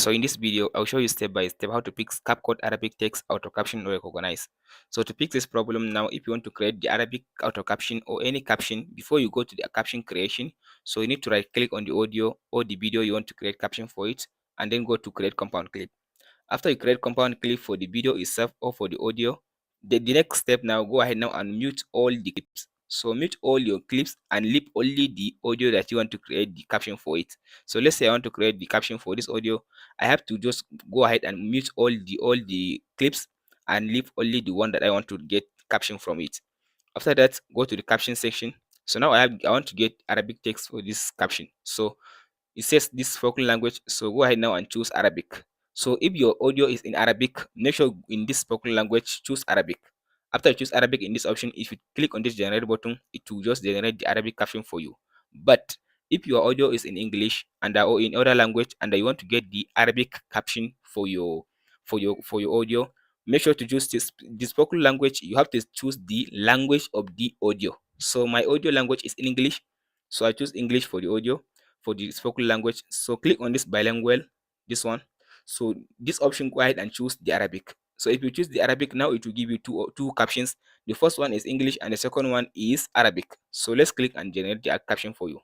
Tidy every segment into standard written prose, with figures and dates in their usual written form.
So in this video, I'll show you step by step how to fix CapCut Arabic text auto caption or recognize. So to fix this problem now, if you want to create the Arabic auto caption or any caption, before you go to the caption creation, so you need to right click on the audio or the video you want to create caption for it, and then go to create compound clip. After you create compound clip for the video itself or for the audio, the next step now, go ahead now and mute all the clips. So mute all your clips and leave only the audio that you want to create the caption for it. So let's say I want to create the caption for this audio. I have to just go ahead and mute all the clips and leave only the one that I want to get caption from it. After that, go to the caption section. So now I want to get Arabic text for this caption. So it says this spoken language, so go ahead now and choose Arabic. So if your audio is in Arabic, make sure in this spoken language choose Arabic. After you choose Arabic in this option, if you click on this generate button, it will just generate the Arabic caption for you. But if your audio is in English and or in other language and you want to get the Arabic caption for your audio, make sure to choose the spoken language. You have to choose the language of the audio. So my audio language is in English, so I choose English for the audio for the spoken language. So click on this bilingual, this one. So this option, go ahead and choose the Arabic. So if you choose the Arabic now, it will give you two captions. The first one is English and the second one is Arabic. So let's click and generate the caption for you.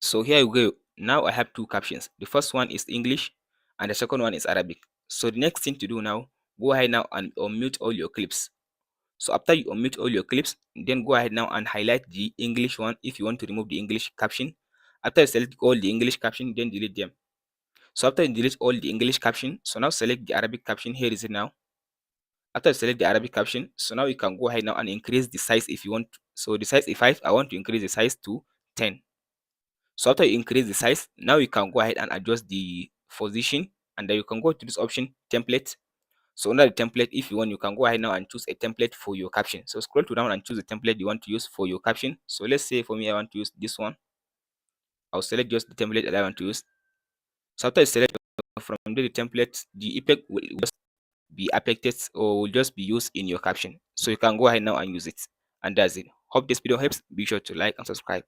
So here you go. Now I have two captions. The first one is English and the second one is Arabic. So the next thing to do now, go ahead now and unmute all your clips. So after you unmute all your clips, then go ahead now and highlight the English one if you want to remove the English caption. After you select all the English caption, then delete them. So after you delete all the English caption, so now select the Arabic caption. Here is it now. After you select the Arabic caption, so now you can go ahead now and increase the size if you want. So the size is 5, I want to increase the size to 10. So after you increase the size, now you can go ahead and adjust the position, and then you can go to this option, template. So under the template, if you want, you can go ahead now and choose a template for your caption. So scroll to down and choose the template you want to use for your caption. So let's say for me, I want to use this one. I'll select just the template that I want to use. So after you select from the template, the effect will just be affected or will just be used in your caption. So you can go ahead now and use it. And that's it. Hope this video helps. Be sure to like and subscribe.